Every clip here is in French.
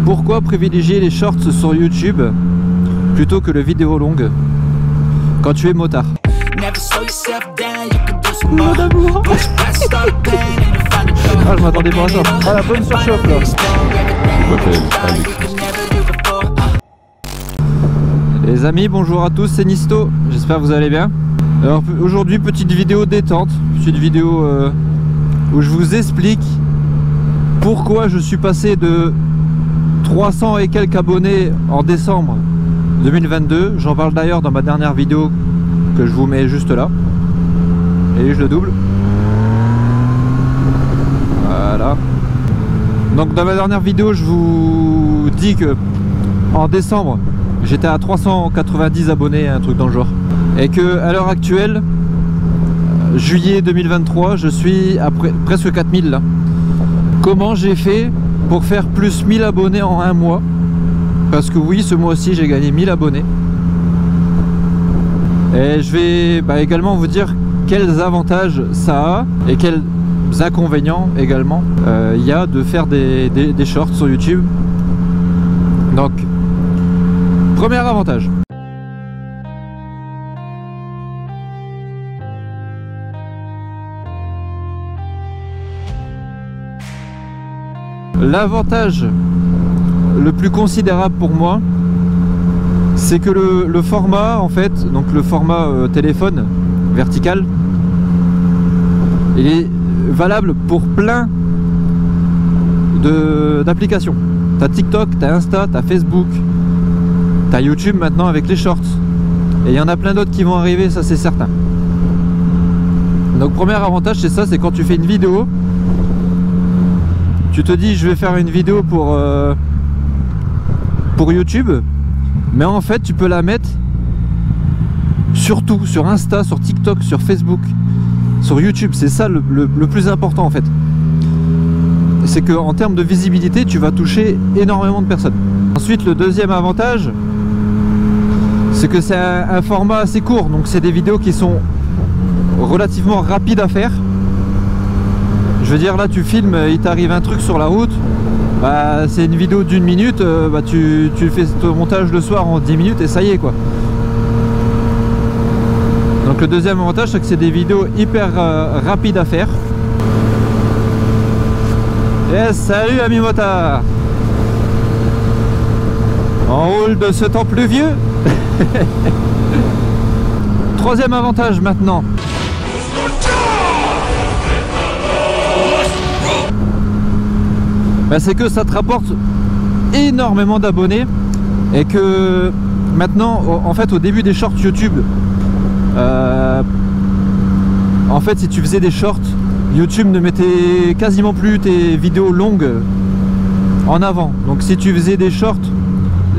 Pourquoi privilégier les shorts sur YouTube plutôt que les vidéos longues quand tu es motard? Ah, je m'attendais pas à ça. Ah, la bonne surchauffe là. Les amis, bonjour à tous, c'est Nisto. J'espère que vous allez bien. Alors aujourd'hui, petite vidéo détente, petite vidéo où je vous explique pourquoi je suis passé de 300 et quelques abonnés en décembre 2022. J'en parle d'ailleurs dans ma dernière vidéo que je vous mets juste là. Et je le double. Voilà. Donc dans ma dernière vidéo, je vous dis que en décembre, j'étais à 390 abonnés, un truc dans le genre. Et que à l'heure actuelle, juillet 2023, je suis à presque 4000 là. Comment j'ai fait pour faire plus 1000 abonnés en un mois? Parce que oui, ce mois-ci j'ai gagné 1000 abonnés. Et je vais également vous dire quels avantages ça a et quels inconvénients également il y a de faire des shorts sur YouTube. Donc, premier avantage. L'avantage le plus considérable pour moi, c'est que le format, en fait, donc le format téléphone vertical, il est valable pour plein d'applications. T'as TikTok, t'as Insta, t'as Facebook, t'as YouTube maintenant avec les shorts. Et il y en a plein d'autres qui vont arriver, ça c'est certain. Donc premier avantage, c'est ça, c'est quand tu fais une vidéo, tu te dis je vais faire une vidéo pour YouTube, mais en fait tu peux la mettre surtout sur Insta, sur TikTok, sur Facebook, sur YouTube. C'est ça le plus important en fait. C'est que en termes de visibilité, tu vas toucher énormément de personnes. Ensuite, le deuxième avantage, c'est que c'est un format assez court, donc c'est des vidéos qui sont relativement rapides à faire. Je veux dire, là tu filmes, il t'arrive un truc sur la route, bah, c'est une vidéo d'une minute, bah, tu fais ton montage le soir en 10 minutes et ça y est quoi. Donc le deuxième avantage, c'est que c'est des vidéos hyper rapides à faire. Yes, salut amis motards. On roule de ce temps pluvieux. Troisième avantage maintenant. Bah, c'est que ça te rapporte énormément d'abonnés et que maintenant, en fait, au début des shorts YouTube, en fait, si tu faisais des shorts, YouTube ne mettait quasiment plus tes vidéos longues en avant. Donc si tu faisais des shorts,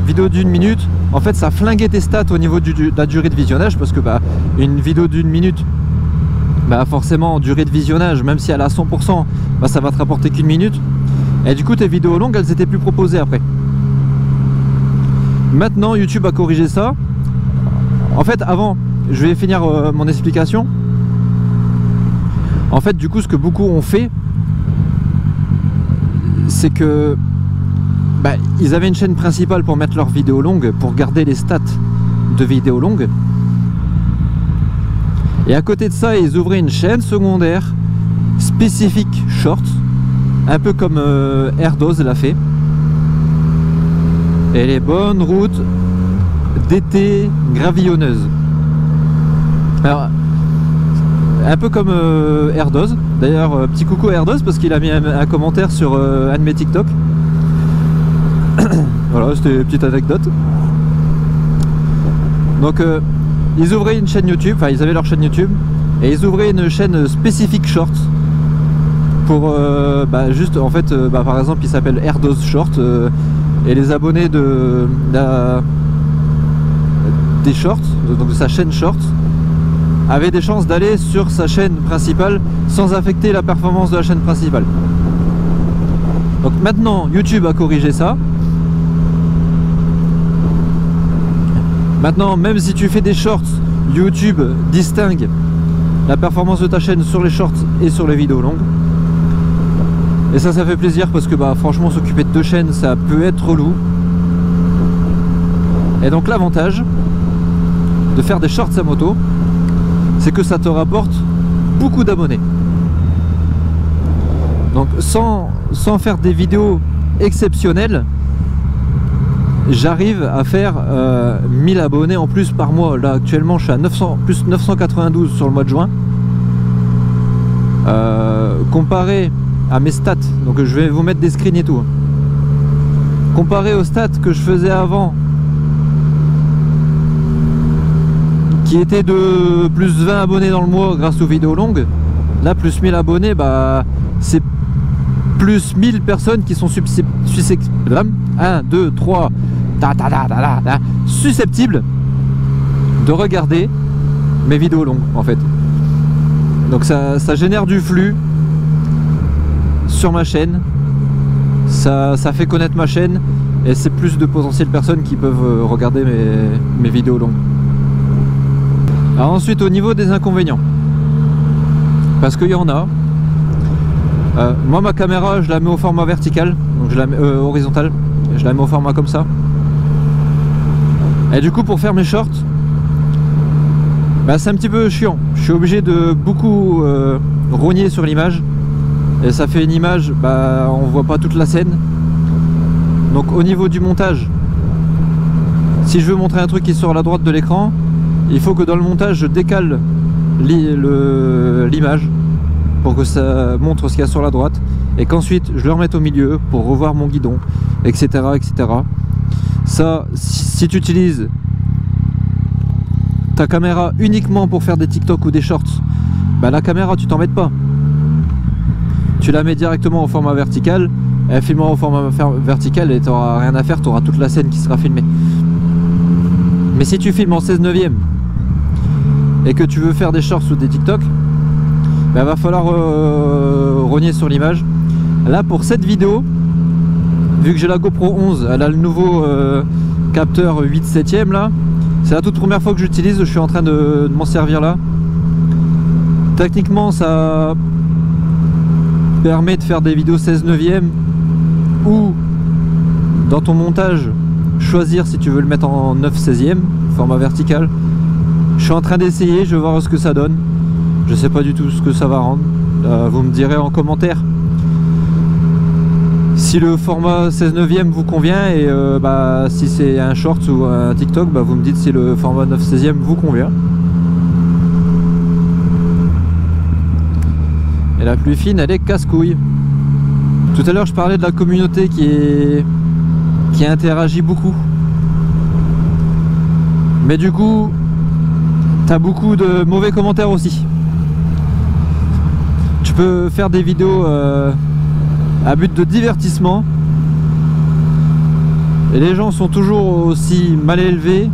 vidéos d'une minute, en fait ça flinguait tes stats au niveau de la durée de visionnage, parce que bah, une vidéo d'une minute, bah, forcément en durée de visionnage, même si elle est à 100%, bah, ça va te rapporter qu'une minute. Et du coup tes vidéos longues, elles étaient plus proposées après. Maintenant YouTube a corrigé ça. En fait avant, je vais finir mon explication. En fait, du coup, ce que beaucoup ont fait, c'est que bah, ils avaient une chaîne principale pour mettre leurs vidéos longues, pour garder les stats de vidéos longues. Et à côté de ça, ils ouvraient une chaîne secondaire spécifique shorts, un peu comme Airdoz l'a fait. Et les bonnes routes d'été gravillonneuses. Alors, un peu comme Airdoz. D'ailleurs, petit coucou à Airdoz parce qu'il a mis un commentaire sur un de mes TikTok. Voilà, c'était une petite anecdote. Donc, ils ouvraient une chaîne YouTube, enfin, ils avaient leur chaîne YouTube, et ils ouvraient une chaîne spécifique Shorts pour, bah, juste, en fait, bah, par exemple, il s'appelle Airdoz Short, et les abonnés des Shorts, donc de sa chaîne Shorts, avait des chances d'aller sur sa chaîne principale sans affecter la performance de la chaîne principale. Donc maintenant YouTube a corrigé ça. Maintenant, même si tu fais des shorts, YouTube distingue la performance de ta chaîne sur les shorts et sur les vidéos longues. Et ça fait plaisir parce que bah franchement s'occuper de 2 chaînes ça peut être relou. Et donc l'avantage de faire des shorts à moto, c'est que ça te rapporte beaucoup d'abonnés. Donc sans faire des vidéos exceptionnelles, j'arrive à faire 1000 abonnés en plus par mois. Là actuellement je suis à 992 sur le mois de juin. Comparé à mes stats, donc je vais vous mettre des screens et tout. Comparé aux stats que je faisais avant, qui était de plus 20 abonnés dans le mois grâce aux vidéos longues, là plus 1000 abonnés, bah c'est plus 1000 personnes qui sont susceptibles 1, 2, 3 susceptibles de regarder mes vidéos longues en fait. Donc ça génère du flux sur ma chaîne, ça fait connaître ma chaîne et c'est plus de potentielles personnes qui peuvent regarder mes vidéos longues. Alors ensuite au niveau des inconvénients, parce qu'il y en a, moi ma caméra je la mets au format vertical, donc je la mets horizontal, je la mets au format comme ça, et du coup pour faire mes shorts, bah, c'est un petit peu chiant, je suis obligé de beaucoup rogner sur l'image et ça fait une image, bah, on voit pas toute la scène. Donc au niveau du montage, si je veux montrer un truc qui est sur la droite de l'écran, il faut que dans le montage je décale l'image pour que ça montre ce qu'il y a sur la droite et qu'ensuite je le remette au milieu pour revoir mon guidon, etc. etc. Ça, si tu utilises ta caméra uniquement pour faire des TikTok ou des shorts, bah la caméra tu t'embêtes pas, tu la mets directement au format vertical, elle filmera au format vertical et tu n'auras rien à faire, tu auras toute la scène qui sera filmée. Mais si tu filmes en 16/9 et que tu veux faire des shorts ou des TikTok, bah va falloir rogner sur l'image. Là pour cette vidéo, vu que j'ai la GoPro 11, elle a le nouveau capteur 8/7 là. C'est la toute première fois que j'utilise, je suis en train de m'en servir là. Techniquement ça permet de faire des vidéos 16/9 ou dans ton montage choisir si tu veux le mettre en 9/16 format vertical. Je suis en train d'essayer, je vais voir ce que ça donne. Je sais pas du tout ce que ça va rendre. Vous me direz en commentaire si le format 16/9 vous convient et bah, si c'est un short ou un TikTok, bah, vous me dites si le format 9/16 vous convient. Et la pluie fine elle est casse-couille. Tout à l'heure je parlais de la communauté qui interagit beaucoup. Mais du coup t'as beaucoup de mauvais commentaires aussi. Tu peux faire des vidéos à but de divertissement et les gens sont toujours aussi mal élevés.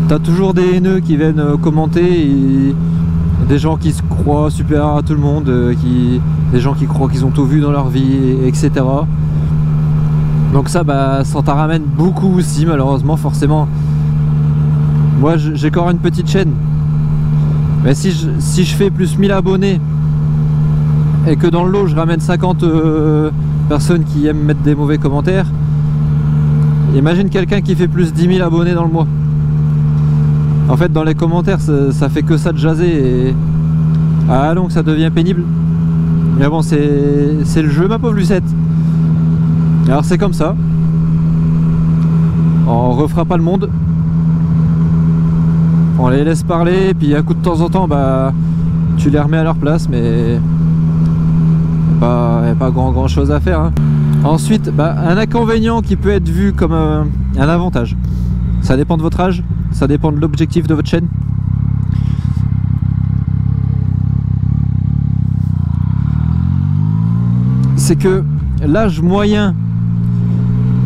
T'as toujours des haineux qui viennent commenter et des gens qui se croient supérieurs à tout le monde, des gens qui croient qu'ils ont tout vu dans leur vie, etc. Donc ça, bah, ça t'en ramène beaucoup aussi, malheureusement, forcément. Moi, j'ai encore une petite chaîne. Mais si je fais plus 1000 abonnés et que dans le lot, je ramène 50 personnes qui aiment mettre des mauvais commentaires, imagine quelqu'un qui fait plus 10 000 abonnés dans le mois. En fait dans les commentaires ça fait que ça de jaser et ah donc ça devient pénible. Mais bon c'est le jeu ma pauvre Lucette. Alors c'est comme ça. On refera pas le monde. On les laisse parler et puis un coup de temps en temps bah tu les remets à leur place, mais y a pas grand chose à faire hein. Ensuite bah, un inconvénient qui peut être vu comme un avantage. Ça dépend de votre âge. Ça dépend de l'objectif de votre chaîne. C'est que l'âge moyen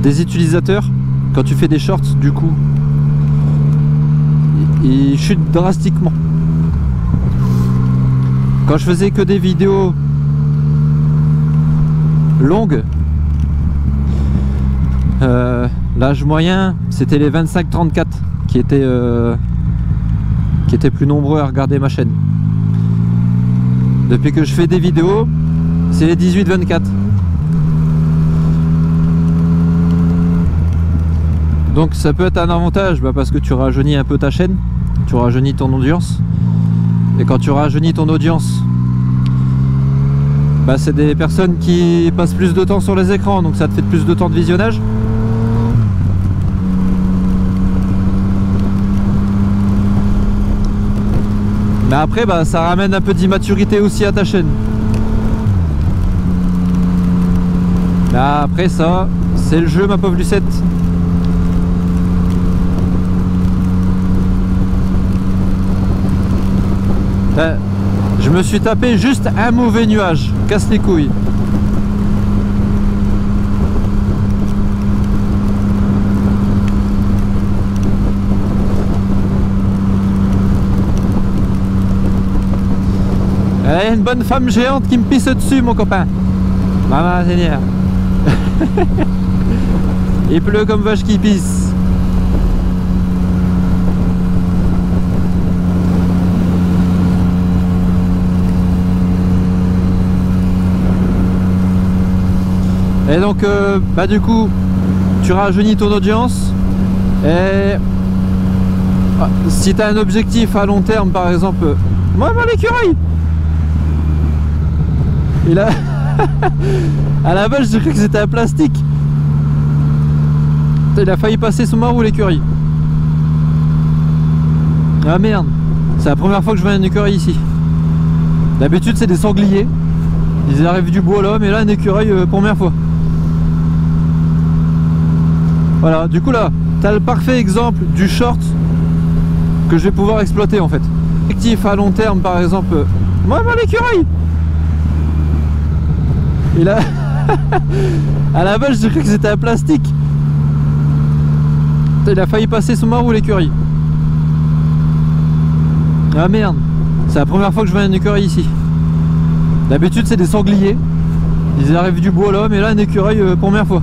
des utilisateurs, quand tu fais des shorts, du coup, il chute drastiquement. Quand je faisais que des vidéos longues, l'âge moyen, c'était les 25-34. Qui étaient plus nombreux à regarder ma chaîne. Depuis que je fais des vidéos, c'est les 18-24. Donc ça peut être un avantage parce que tu rajeunis un peu ta chaîne, tu rajeunis ton audience. Et quand tu rajeunis ton audience, c'est des personnes qui passent plus de temps sur les écrans, donc ça te fait plus de temps de visionnage. Mais après ça ramène un peu d'immaturité aussi à ta chaîne. Là, après ça, c'est le jeu ma pauvre Lucette. Je me suis tapé juste un mauvais nuage, casse les couilles. Il y a une bonne femme géante qui me pisse dessus, mon copain. Maman Seigneur. Il pleut comme vache qui pisse. Et donc du coup tu rajeunis ton audience et si tu as un objectif à long terme, par exemple moi l'écureuil il a à la base je cru que c'était un plastique, il a failli passer sous ma roue l'écureuil. Ah merde, c'est la première fois que je vois un écureuil ici. D'habitude c'est des sangliers, ils arrivent du bois là, mais là un écureuil première fois. Voilà, du coup là, tu as le parfait exemple du short que je vais pouvoir exploiter en fait. Objectif à long terme, par exemple, moi l'écureuil il a à la base je cru que c'était un plastique, il a failli passer sous ma roue l'écureuil. Ah merde, c'est la première fois que je vois un écureuil ici. D'habitude c'est des sangliers, ils arrivent du bois là, mais là un écureuil première fois.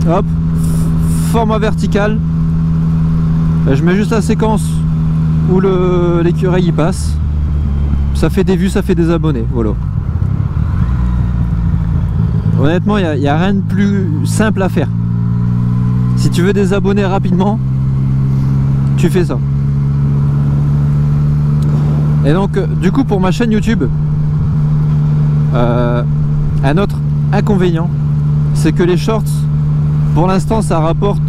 Hop, format vertical. Je mets juste la séquence où l'écureuil y passe. Ça fait des vues, ça fait des abonnés. Voilà. Honnêtement, il n'y a rien de plus simple à faire. Si tu veux des abonnés rapidement, tu fais ça. Et donc, du coup, pour ma chaîne YouTube, un autre inconvénient, c'est que les shorts, pour l'instant ça rapporte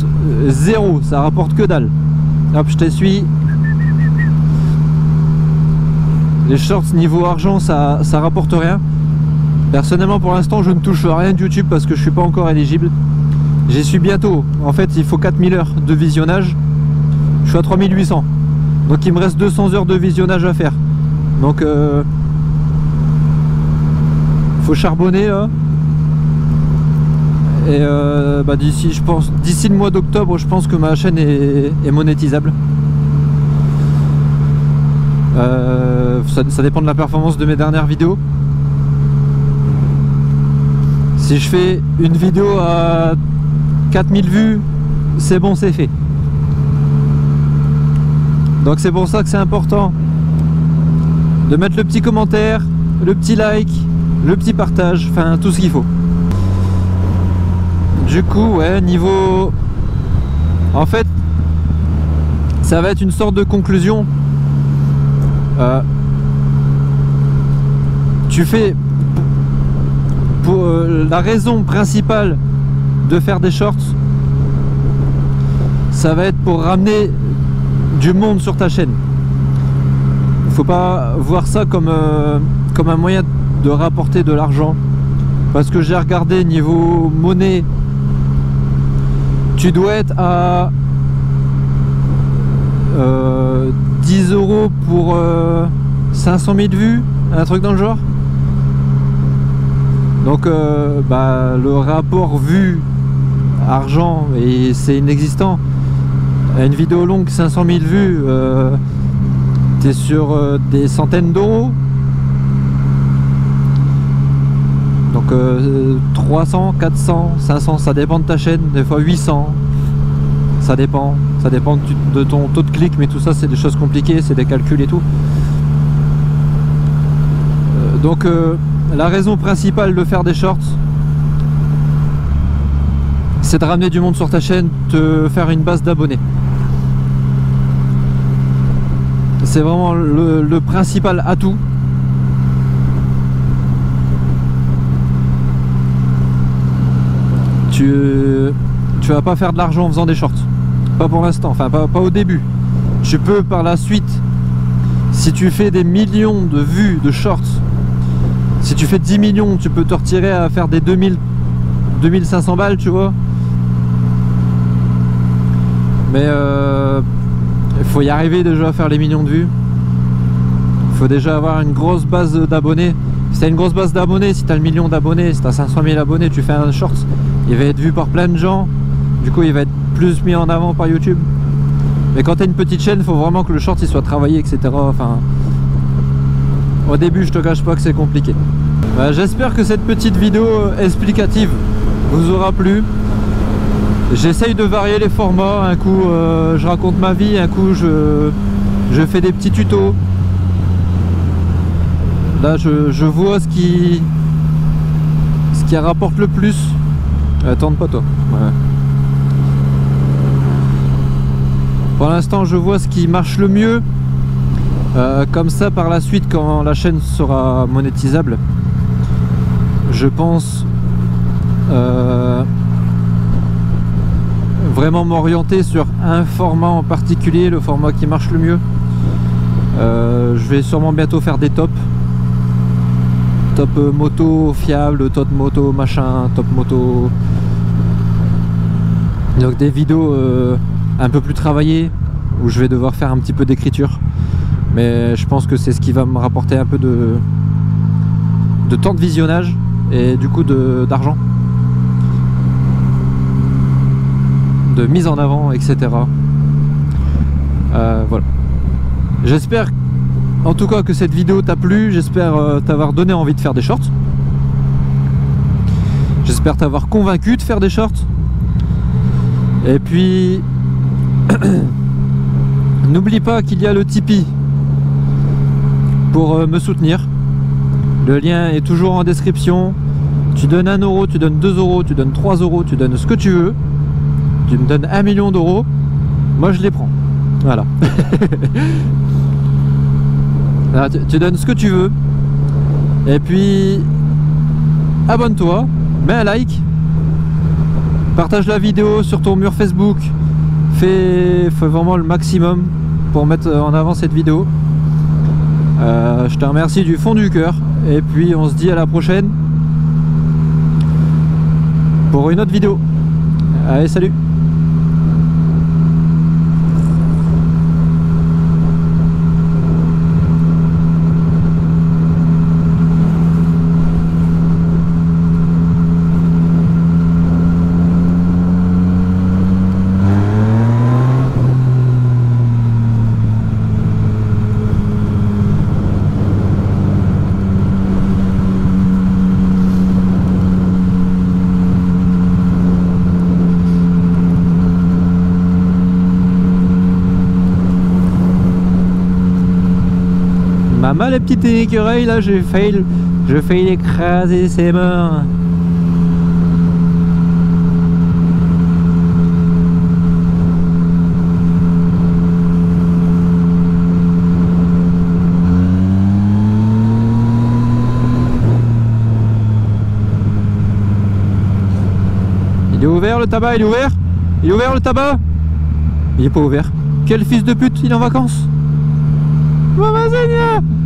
zéro, ça rapporte que dalle. Hop, je t'essuie. Les shorts niveau argent ça rapporte rien. Personnellement pour l'instant je ne touche rien de YouTube parce que je suis pas encore éligible. J'y suis bientôt, en fait il faut 4000 heures de visionnage. Je suis à 3800. Donc il me reste 200 heures de visionnage à faire. Donc faut charbonner là. Et d'ici, je pense, d'ici le mois d'octobre, je pense que ma chaîne est monétisable. Ça dépend de la performance de mes dernières vidéos. Si je fais une vidéo à 4000 vues, c'est bon, c'est fait. Donc c'est pour ça que c'est important de mettre le petit commentaire, le petit like, le petit partage, enfin tout ce qu'il faut. Du coup, ouais, niveau... En fait, ça va être une sorte de conclusion. Tu fais... Pour la raison principale de faire des shorts, ça va être pour ramener du monde sur ta chaîne. Il faut pas voir ça comme un moyen de rapporter de l'argent. Parce que j'ai regardé niveau monnaie, tu dois être à 10 € pour 500 000 vues, un truc dans le genre. Donc le rapport vue argent, et c'est inexistant. Une vidéo longue 500 000 vues, t'es sur des centaines d'euros. Donc 300, 400, 500, ça dépend de ta chaîne, des fois 800, ça dépend de ton taux de clic, mais tout ça c'est des choses compliquées, c'est des calculs et tout. Donc la raison principale de faire des shorts, c'est de ramener du monde sur ta chaîne, te faire une base d'abonnés. C'est vraiment le principal atout. Tu vas pas faire de l'argent en faisant des shorts. Pas pour l'instant, enfin pas au début. Tu peux par la suite, si tu fais des millions de vues de shorts, si tu fais 10 millions, tu peux te retirer à faire des 2500 balles, tu vois. Mais il faut y arriver déjà à faire les millions de vues. Il faut déjà avoir une grosse base d'abonnés. Si tu as une grosse base d'abonnés, si tu as le million d'abonnés, si tu as 500 000 abonnés, tu fais un short, il va être vu par plein de gens. Du coup, il va être plus mis en avant par YouTube. Mais quand tu as une petite chaîne, il faut vraiment que le short il soit travaillé, etc. Enfin, au début, je te cache pas que c'est compliqué. J'espère que cette petite vidéo explicative vous aura plu. J'essaye de varier les formats. Un coup, je raconte ma vie, un coup, je fais des petits tutos. Là, je vois ce qui rapporte le plus. Attends pas toi. Ouais. Pour l'instant, je vois ce qui marche le mieux. Comme ça, par la suite, quand la chaîne sera monétisable, je pense vraiment m'orienter sur un format en particulier, le format qui marche le mieux. Je vais sûrement bientôt faire des tops. Top moto fiable, top moto machin, top moto. Donc des vidéos un peu plus travaillées où je vais devoir faire un petit peu d'écriture. Mais je pense que c'est ce qui va me rapporter un peu de temps de visionnage et du coup d'argent. De mise en avant, etc. Voilà. J'espère en tout cas que cette vidéo t'a plu. J'espère t'avoir donné envie de faire des shorts. J'espère t'avoir convaincu de faire des shorts. Et puis n'oublie pas qu'il y a le Tipeee pour me soutenir. Le lien est toujours en description. Tu donnes 1 euro, tu donnes 2 euros, tu donnes 3 euros, tu donnes ce que tu veux. Tu me donnes 1 million d'euros, moi je les prends. Voilà. Alors, tu donnes ce que tu veux. Et puis abonne-toi, mets un like, partage la vidéo sur ton mur Facebook. Fais vraiment le maximum pour mettre en avant cette vidéo. Je te remercie du fond du cœur. Et puis on se dit à la prochaine pour une autre vidéo. Allez, salut. Maman, la petite écureuil là, j'ai failli l'écraser, c'est mort. Il est ouvert le tabac, il est ouvert? Il est ouvert le tabac? Il est pas ouvert. Quel fils de pute, il est en vacances? Maman Seigneur!